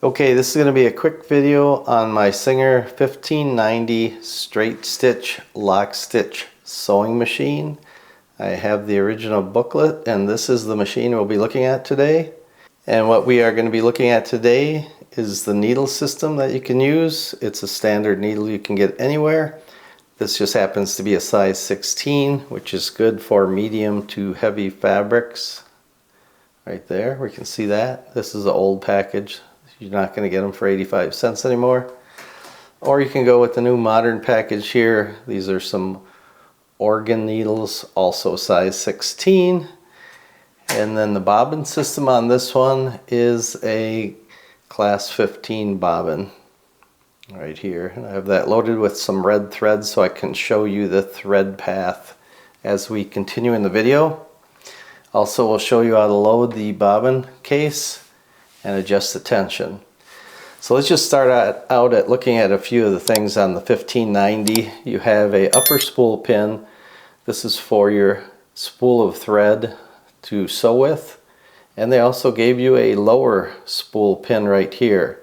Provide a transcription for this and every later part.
Okay, this is going to be a quick video on my Singer 1590 straight stitch lock stitch sewing machine. I have the original booklet and this is the machine we'll be looking at today. And what we are going to be looking at today is the needle system that you can use. It's a standard needle you can get anywhere. This just happens to be a size 16, which is good for medium to heavy fabrics. Right there, we can see that. This is an old package. You're not going to get them for 85 cents anymore. Or you can go with the new modern package here. These are some organ needles, also size 16. And then the bobbin system on this one is a class 15 bobbin. Right here. And I have that loaded with some red thread so I can show you the thread path as we continue in the video. Also, we'll show you how to load the bobbin case and adjust the tension. So let's just start out at looking at a few of the things on the 1590. You have a upper spool pin. This is for your spool of thread to sew with. And they also gave you a lower spool pin right here.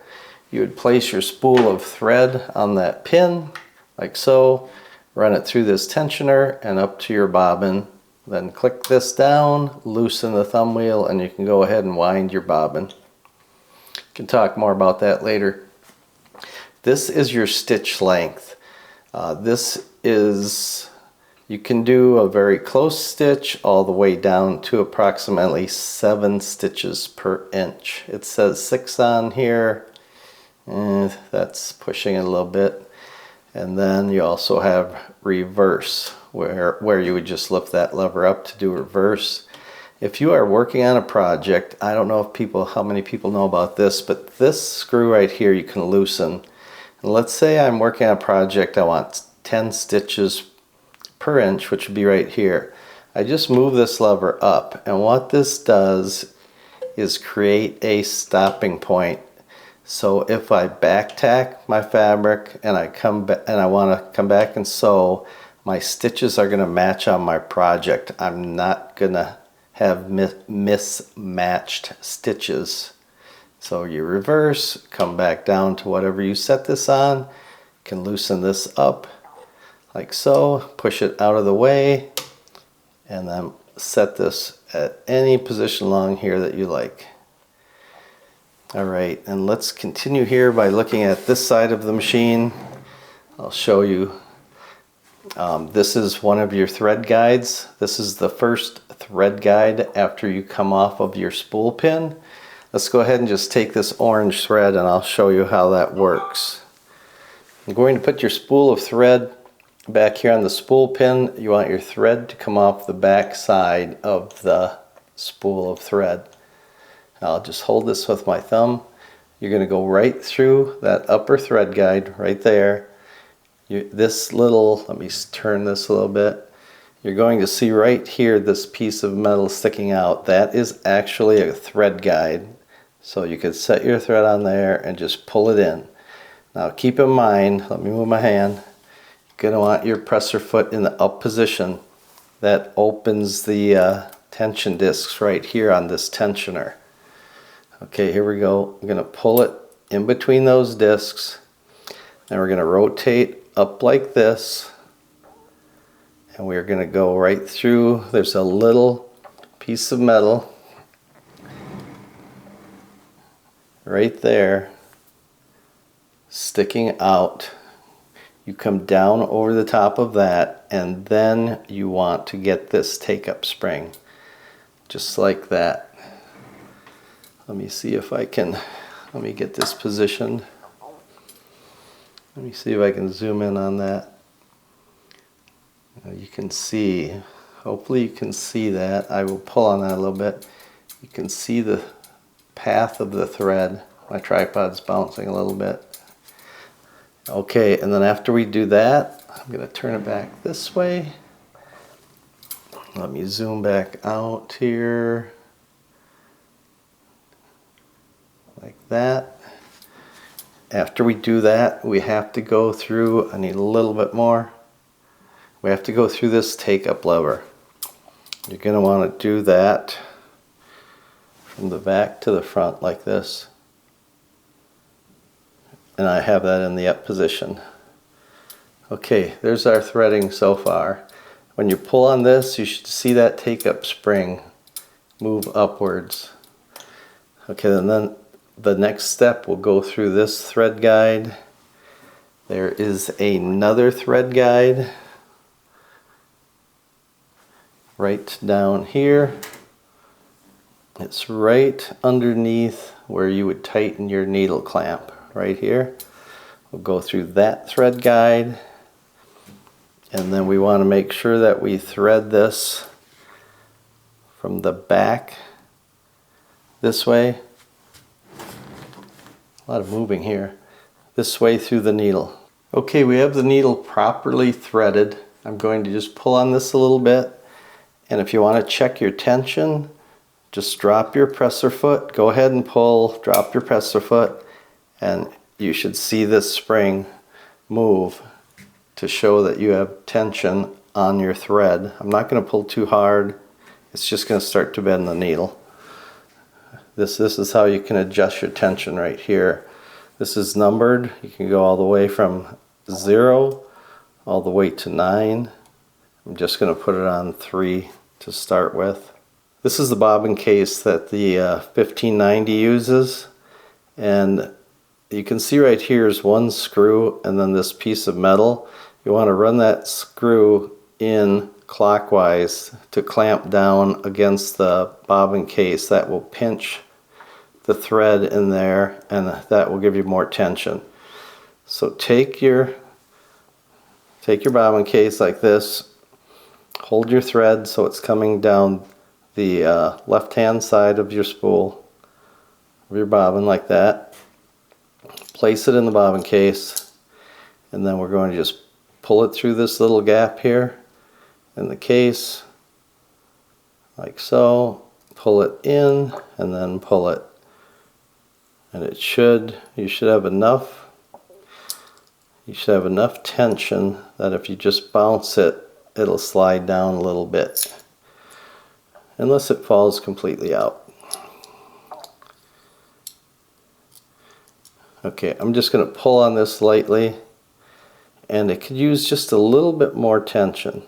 You would place your spool of thread on that pin, like so, run it through this tensioner and up to your bobbin. Then click this down, loosen the thumb wheel, and you can go ahead and wind your bobbin. Can talk more about that later. This is your stitch length. You can do a very close stitch all the way down to approximately 7 stitches per inch. It says 6 on here. That's pushing it a little bit. And then you also have reverse, where you would just lift that lever up to do reverse. If you are working on a project, I don't know how many people know about this, but this screw right here you can loosen. And let's say I'm working on a project, I want 10 stitches per inch, which would be right here. I just move this lever up, and what this does is create a stopping point. So if I back tack my fabric and I want to come back and sew, my stitches are going to match on my project. I'm not going to have mismatched stitches. So you reverse, come back down to whatever you set this on, can loosen this up like so, push it out of the way, and then set this at any position along here that you like. Alright, and let's continue here by looking at this side of the machine. I'll show you. This is one of your thread guides. This is the first thread guide after you come off of your spool pin. Let's go ahead and just take this orange thread and I'll show you how that works. I'm going to put your spool of thread back here on the spool pin. You want your thread to come off the back side of the spool of thread. I'll just hold this with my thumb. You're going to go right through that upper thread guide right there. Let me turn this a little bit. You're going to see right here this piece of metal sticking out. That is actually a thread guide. So you could set your thread on there and just pull it in. Now keep in mind, let me move my hand. You're going to want your presser foot in the up position. That opens the tension discs right here on this tensioner. Okay, here we go. I'm going to pull it in between those discs. And we're going to rotate up like this. And we're going to go right through. There's a little piece of metal right there sticking out. You come down over the top of that, and then you want to get this take-up spring. Just like that. Let me see if I can, let me get this positioned. Let me see if I can zoom in on that. You can see, hopefully you can see that. I will pull on that a little bit. You can see the path of the thread. My tripod's bouncing a little bit. Okay, and then after we do that, I'm going to turn it back this way. Let me zoom back out here. Like that. After we do that, we have to go through, I need a little bit more. We have to go through this take-up lever. You're going to want to do that from the back to the front like this. and I have that in the up position. Okay, there's our threading so far. When you pull on this, you should see that take-up spring move upwards. Okay, and then the next step will go through this thread guide. There is another thread guide right down here. It's right underneath where you would tighten your needle clamp, right here. We'll go through that thread guide, and then we want to make sure that we thread this from the back this way. A lot of moving here. This way through the needle. Okay, we have the needle properly threaded. I'm going to just pull on this a little bit, and if you want to check your tension, just drop your presser foot, go ahead and pull, drop your presser foot, and you should see this spring move to show that you have tension on your thread. I'm not going to pull too hard, it's just going to start to bend the needle. This is how you can adjust your tension right here. This is numbered. You can go all the way from 0 all the way to 9. I'm just going to put it on 3 to start with. This is the bobbin case that the 1590 uses, and you can see right here is one screw and then this piece of metal. You want to run that screw in clockwise to clamp down against the bobbin case. That will pinch the thread in there, and that will give you more tension. So take your bobbin case like this, hold your thread so it's coming down the left hand side of your spool of your bobbin like that. Place it in the bobbin case, and then we're going to just pull it through this little gap here in the case like so. Pull it in and then pull it, and you should have enough tension that if you just bounce it, it'll slide down a little bit, unless it falls completely out. Okay, I'm just going to pull on this lightly, and it could use just a little bit more tension.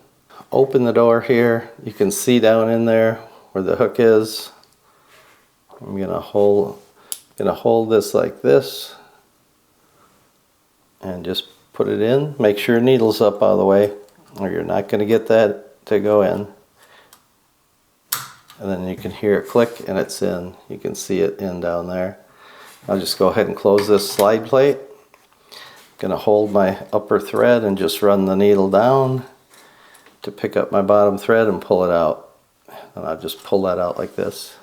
Open the door here. You can see down in there where the hook is. I'm going to hold this like this and just put it in. Make sure your needle's up all the way, or you're not going to get that to go in. And then you can hear it click and it's in. You can see it in down there. I'll just go ahead and close this slide plate. I'm going to hold my upper thread and just run the needle down to pick up my bottom thread and pull it out. And I'll just pull that out like this.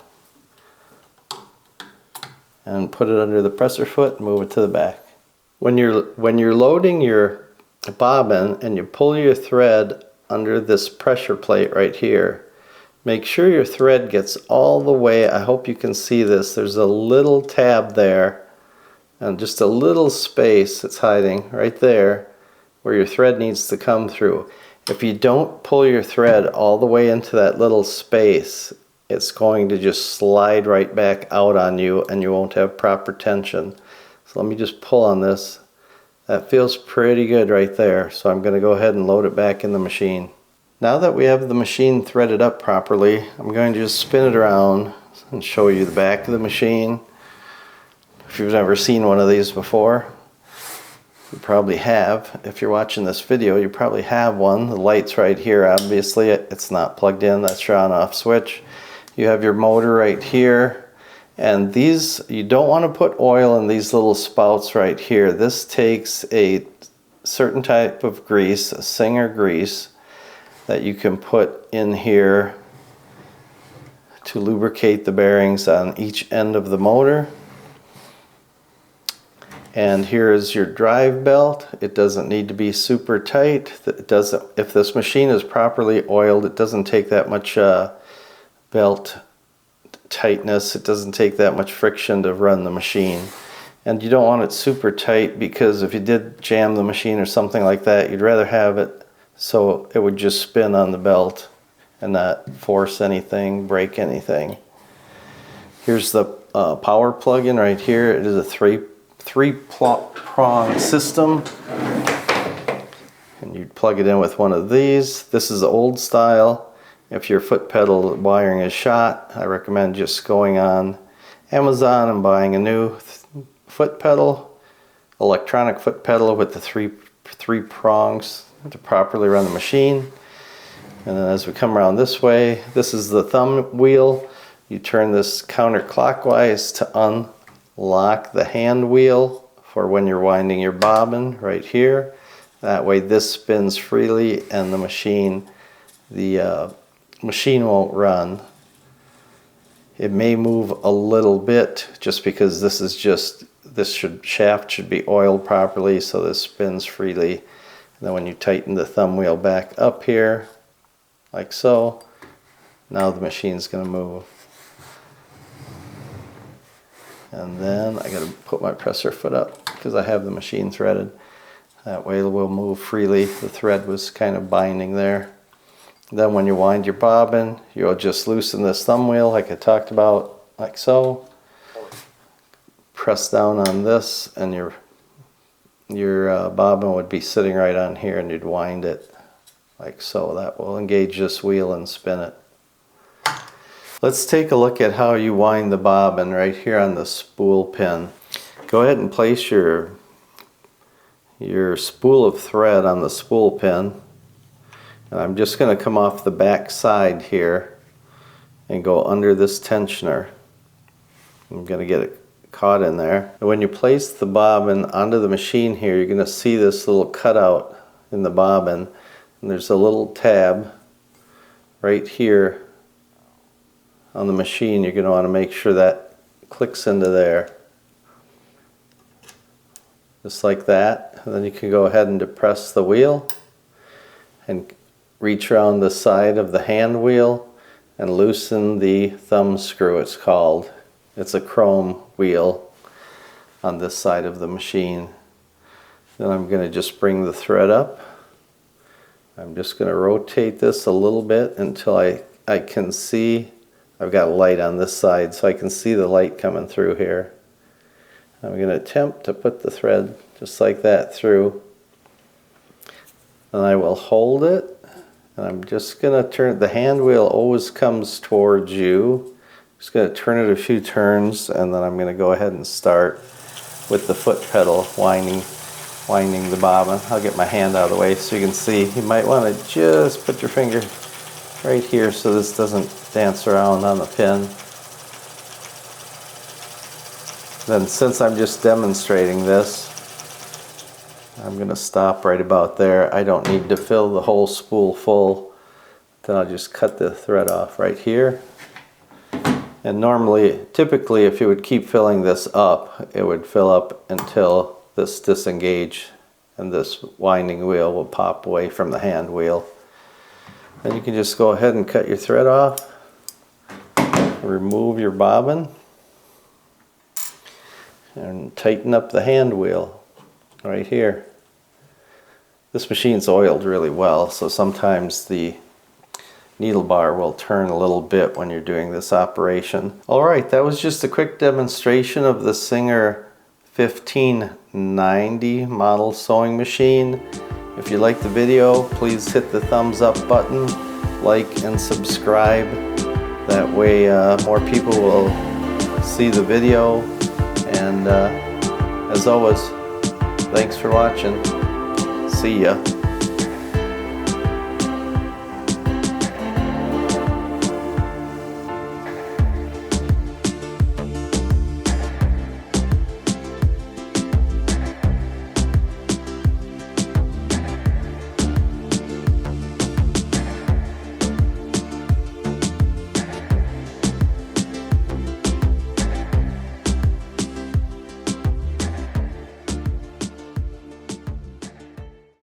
And put it under the presser foot and move it to the back. When you're loading your bobbin and you pull your thread under this pressure plate right here, make sure your thread gets all the way. I hope you can see this. There's a little tab there and just a little space that's hiding right there where your thread needs to come through. If you don't pull your thread all the way into that little space, it's going to just slide right back out on you and you won't have proper tension. So let me just pull on this. That feels pretty good right there. So I'm going to go ahead and load it back in the machine. Now that we have the machine threaded up properly, I'm going to just spin it around and show you the back of the machine. If you've never seen one of these before, you probably have. If you're watching this video, you probably have one. The light's right here. Obviously, it's not plugged in. That's your on-off switch. You have your motor right here. And these, you don't want to put oil in these little spouts right here. This takes a certain type of grease, a Singer grease, that you can put in here to lubricate the bearings on each end of the motor. And here is your drive belt. It doesn't need to be super tight. If this machine is properly oiled, it doesn't take that much belt tightness. It doesn't take that much friction to run the machine. And you don't want it super tight, because if you did jam the machine or something like that, you'd rather have it so it would just spin on the belt and not force anything, break anything. Here's the power plug-in right here. It is a 3 three-prong system, and you'd plug it in with one of these. This is old style. If your foot pedal wiring is shot, I recommend just going on Amazon and buying a new foot pedal, electronic foot pedal with the three prongs to properly run the machine. And then as we come around this way, this is the thumb wheel. You turn this counterclockwise to unlock the hand wheel for when you're winding your bobbin right here. That way this spins freely and the machine won't run. It may move a little bit just because this shaft should be oiled properly, so this spins freely. And then when you tighten the thumb wheel back up here, like so, now the machine's going to move. And then I got to put my presser foot up because I have the machine threaded. That way it will move freely. The thread was kind of binding there. Then when you wind your bobbin, you'll just loosen this thumb wheel like I talked about, like so. Press down on this and your bobbin would be sitting right on here, and you'd wind it like so. That will engage this wheel and spin it. Let's take a look at how you wind the bobbin right here on the spool pin. Go ahead and place your spool of thread on the spool pin. And I'm just going to come off the back side here and go under this tensioner. I'm going to get it caught in there. And when you place the bobbin onto the machine here, you're going to see this little cutout in the bobbin. And there's a little tab right here on the machine. You're going to want to make sure that clicks into there. Just like that. And then you can go ahead and depress the wheel and reach around the side of the hand wheel and loosen the thumb screw, it's called. It's a chrome wheel on this side of the machine. Then I'm going to just bring the thread up. I'm just going to rotate this a little bit until I can see. I've got a light on this side, so I can see the light coming through here. I'm going to attempt to put the thread just like that through. And I will hold it. And I'm just going to turn, the hand wheel always comes towards you. Just going to turn it a few turns, and then I'm going to go ahead and start with the foot pedal winding the bobbin. I'll get my hand out of the way so you can see. You might want to just put your finger right here so this doesn't dance around on the pin. Then since I'm just demonstrating this, I'm going to stop right about there. I don't need to fill the whole spool full. Then I'll just cut the thread off right here. And normally, typically, if you would keep filling this up, it would fill up until this disengage and this winding wheel will pop away from the hand wheel. Then you can just go ahead and cut your thread off, remove your bobbin, and tighten up the hand wheel right here. This machine's oiled really well, so sometimes the needle bar will turn a little bit when you're doing this operation. Alright, that was just a quick demonstration of the Singer 1590 model sewing machine. If you liked the video, please hit the thumbs up button, like and subscribe. That way more people will see the video. And as always, thanks for watching. See ya.